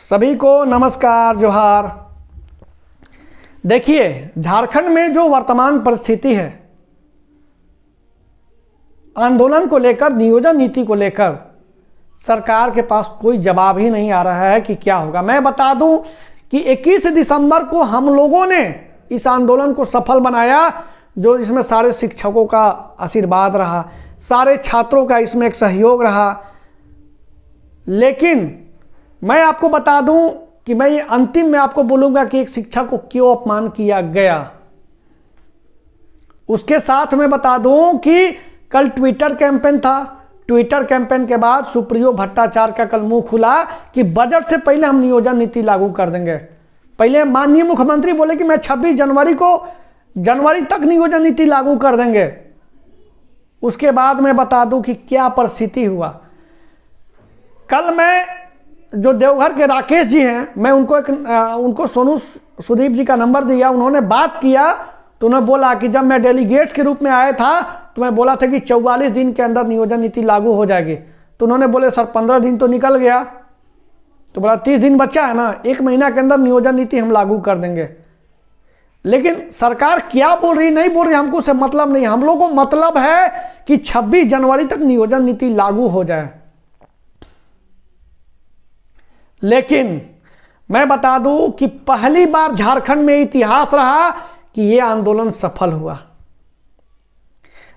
सभी को नमस्कार जोहार। देखिए, झारखंड में जो वर्तमान परिस्थिति है, आंदोलन को लेकर, नियोजन नीति को लेकर सरकार के पास कोई जवाब ही नहीं आ रहा है कि क्या होगा। मैं बता दूं कि 21 दिसंबर को हम लोगों ने इस आंदोलन को सफल बनाया, जो इसमें सारे शिक्षकों का आशीर्वाद रहा, सारे छात्रों का इसमें एक सहयोग रहा। लेकिन मैं आपको बता दूं कि मैं ये अंतिम में आपको बोलूंगा कि एक शिक्षक को क्यों अपमान किया गया। उसके साथ मैं बता दूं कि कल ट्विटर कैंपेन था। ट्विटर कैंपेन के बाद सुप्रियो भट्टाचार्य का कल मुंह खुला कि बजट से पहले हम नियोजन नीति लागू कर देंगे। पहले माननीय मुख्यमंत्री बोले कि मैं 26 जनवरी तक नियोजन नीति लागू कर देंगे। उसके बाद मैं बता दूं कि क्या परिस्थिति हुआ। कल मैं जो देवघर के राकेश जी हैं, मैं उनको सोनू सुदीप जी का नंबर दिया। उन्होंने बात किया तो उन्होंने बोला कि जब मैं डेलीगेट के रूप में आया था तो मैं बोला था कि 44 दिन के अंदर नियोजन नीति लागू हो जाएगी। तो उन्होंने बोले सर 15 दिन तो निकल गया। तो बोला 30 दिन बचा है ना, 1 महीना के अंदर नियोजन नीति हम लागू कर देंगे। लेकिन सरकार क्या बोल रही नहीं बोल रही हमको उससे मतलब नहीं। हम लोग को मतलब है कि 26 जनवरी तक नियोजन नीति लागू हो जाए। लेकिन मैं बता दूं कि पहली बार झारखंड में इतिहास रहा कि यह आंदोलन सफल हुआ।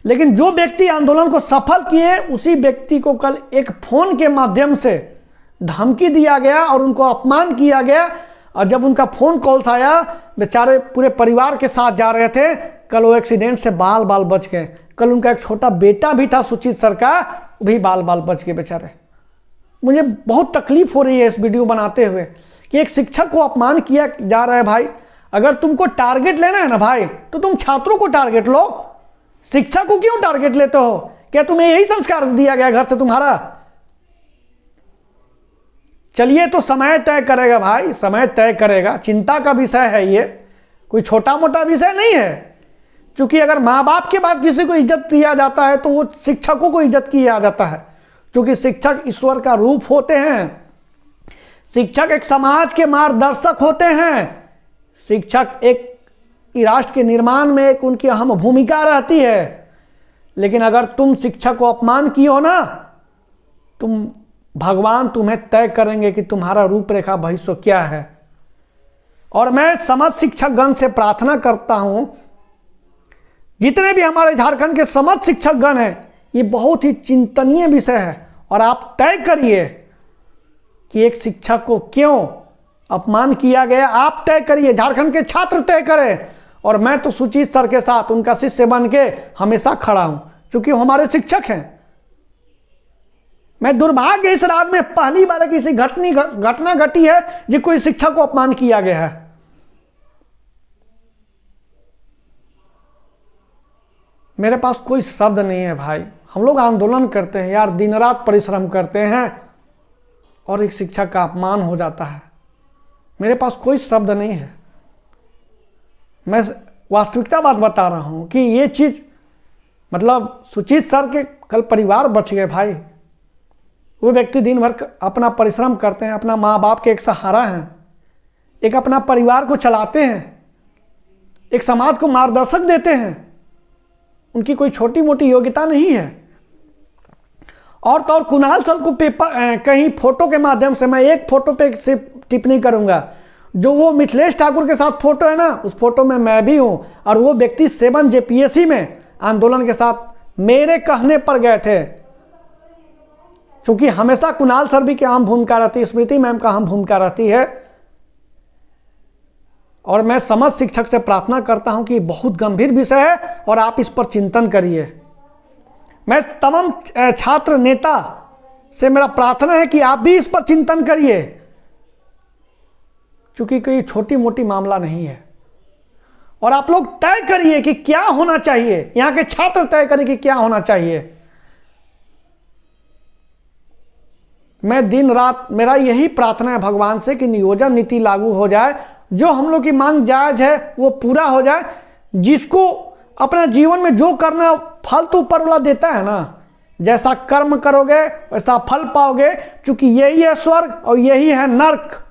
लेकिन जो व्यक्ति आंदोलन को सफल किए, उसी व्यक्ति को कल एक फोन के माध्यम से धमकी दिया गया और उनको अपमान किया गया। और जब उनका फोन कॉल्स आया, बेचारे पूरे परिवार के साथ जा रहे थे। कल वो एक्सीडेंट से बाल बच गए। कल उनका एक छोटा बेटा भी था सुचित सर का, वो भी बाल बच गए बेचारे। मुझे बहुत तकलीफ हो रही है इस वीडियो बनाते हुए कि एक शिक्षक को अपमान किया जा रहा है। भाई, अगर तुमको टारगेट लेना है ना भाई, तो तुम छात्रों को टारगेट लो। शिक्षक को क्यों टारगेट लेते हो? क्या तुम्हें यही संस्कार दिया गया घर से तुम्हारा? चलिए, तो समय तय करेगा भाई, समय तय करेगा। चिंता का विषय है ये, कोई छोटा मोटा विषय नहीं है। क्योंकि अगर माँ बाप के बाद किसी को इज्जत दिया जाता है तो वो शिक्षकों को इज्जत किया जाता है। क्योंकि शिक्षक ईश्वर का रूप होते हैं। शिक्षक एक समाज के मार्गदर्शक होते हैं। शिक्षक एक राष्ट्र के निर्माण में एक उनकी अहम भूमिका रहती है। लेकिन अगर तुम शिक्षक को अपमान किए हो ना, भगवान तुम्हें तय करेंगे कि तुम्हारा रूपरेखा भविष्य क्या है। और मैं समस्त शिक्षकगण से प्रार्थना करता हूं, जितने भी हमारे झारखंड के समस्त शिक्षकगण हैं, ये बहुत ही चिंतनीय विषय है। और आप तय करिए कि एक शिक्षक को क्यों अपमान किया गया। आप तय करिए, झारखंड के छात्र तय करें। और मैं तो सुचित सर के साथ उनका शिष्य बन के हमेशा खड़ा हूं, क्योंकि वो हमारे शिक्षक हैं। मैं दुर्भाग्य इस राज्य में पहली बार किसी घटना घटी है जो कोई शिक्षक को अपमान किया गया है। मेरे पास कोई शब्द नहीं है भाई। हम लोग आंदोलन करते हैं यार, दिन रात परिश्रम करते हैं और एक शिक्षक का अपमान हो जाता है। मेरे पास कोई शब्द नहीं है। मैं वास्तविकता बात बता रहा हूं कि ये चीज, मतलब सुचित सर के कल परिवार बच गए भाई। वो व्यक्ति दिन भर अपना परिश्रम करते हैं, अपना माँ बाप के एक सहारा हैं, एक अपना परिवार को चलाते हैं, एक समाज को मार्गदर्शक देते हैं। उनकी कोई छोटी मोटी योग्यता नहीं है। और तो और कुणाल सर को कहीं फोटो के माध्यम से, मैं एक फोटो पे सिर्फ टिप्पणी करूंगा। जो वो मिथिलेश ठाकुर के साथ फोटो है ना, उस फोटो में मैं भी हूं। और वो व्यक्ति 7 JPSC में आंदोलन के साथ मेरे कहने पर गए थे। क्योंकि हमेशा कुणाल सर भी की अहम भूमिका रहती है, स्मृति मैम का अहम भूमिका रहती है। और मैं समस्त शिक्षक से प्रार्थना करता हूं कि बहुत गंभीर विषय है और आप इस पर चिंतन करिए। मैं तमाम छात्र नेता से मेरा प्रार्थना है कि आप भी इस पर चिंतन करिए, क्योंकि कोई छोटी मोटी मामला नहीं है। और आप लोग तय करिए कि क्या होना चाहिए। यहां के छात्र तय करिए कि क्या होना चाहिए। मैं दिन रात, मेरा यही प्रार्थना है भगवान से कि नियोजन नीति लागू हो जाए। जो हम लोग की मांग जायज है वो पूरा हो जाए। जिसको अपने जीवन में जो करना फल तो ऊपर वाला देता है ना। जैसा कर्म करोगे वैसा फल पाओगे, क्योंकि यही है स्वर्ग और यही है नर्क।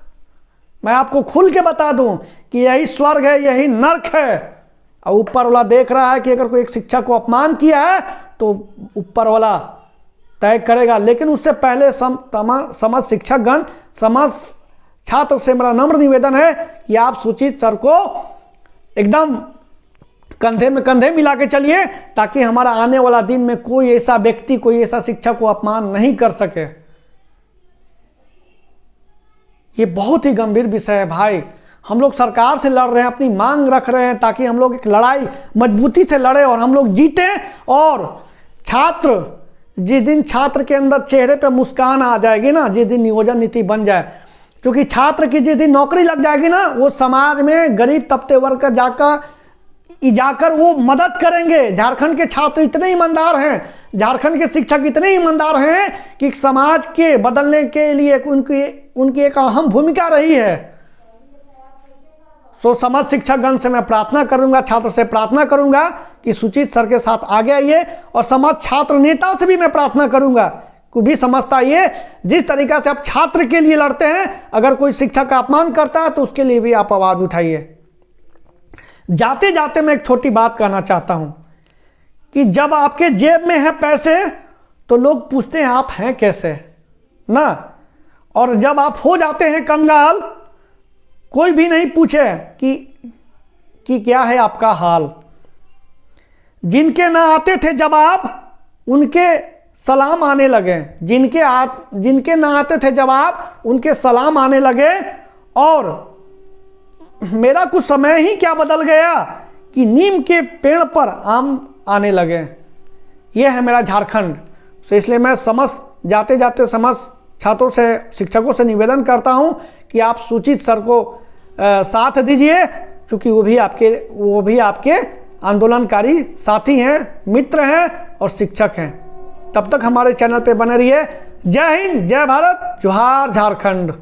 मैं आपको खुल के बता दूं कि यही स्वर्ग है, यही नर्क है। और ऊपर वाला देख रहा है कि अगर कोई एक शिक्षक को अपमान किया है तो ऊपर वाला तय करेगा। लेकिन उससे पहले समस्त शिक्षकगण, समस्त छात्र से मेरा नम्र निवेदन है कि आप सुचित सर को एकदम कंधे में कंधे मिला के चलिए, ताकि हमारा आने वाला दिन में कोई ऐसा व्यक्ति, कोई ऐसा शिक्षक को अपमान नहीं कर सके। ये बहुत ही गंभीर विषय है भाई। हम लोग सरकार से लड़ रहे हैं, अपनी मांग रख रहे हैं, ताकि हम लोग एक लड़ाई मजबूती से लड़े और हम लोग जीते। और छात्र, जिस दिन छात्र के अंदर चेहरे पे मुस्कान आ जाएगी ना, जिस दिन नियोजन नीति बन जाए, क्योंकि छात्र की जिस दिन नौकरी लग जाएगी ना, वो समाज में गरीब तबके वर्ग का जाकर वो मदद करेंगे। झारखंड के छात्र इतने ईमानदार हैं, झारखंड के शिक्षक इतने ईमानदार हैं कि समाज के बदलने के लिए उनकी एक अहम भूमिका रही है। सो समस्त शिक्षकगण से मैं प्रार्थना करूंगा, छात्र से प्रार्थना करूंगा कि सुचित सर के साथ आगे आइए। और समस्त छात्र नेता से भी मैं प्रार्थना करूंगा को भी समझता ये, जिस तरीका से आप छात्र के लिए लड़ते हैं, अगर कोई शिक्षक का अपमान करता है तो उसके लिए भी आप आवाज उठाइए। जाते जाते मैं एक छोटी बात कहना चाहता हूं कि जब आपके जेब में है पैसे तो लोग पूछते हैं आप हैं कैसे ना, और जब आप हो जाते हैं कंगाल, कोई भी नहीं पूछे कि क्या है आपका हाल। जिनके ना आते थे जवाब, उनके सलाम आने लगे, जिनके ना आते थे जवाब, उनके सलाम आने लगे। और मेरा कुछ समय ही क्या बदल गया कि नीम के पेड़ पर आम आने लगे। यह है मेरा झारखंड। तो इसलिए मैं जाते जाते समस्त छात्रों से, शिक्षकों से निवेदन करता हूं कि आप सुचित सर को साथ दीजिए, क्योंकि वो भी आपके आंदोलनकारी साथी हैं, मित्र हैं और शिक्षक हैं। तब तक हमारे चैनल पे बने रहिए। जय हिंद, जय भारत, जोहार झारखंड।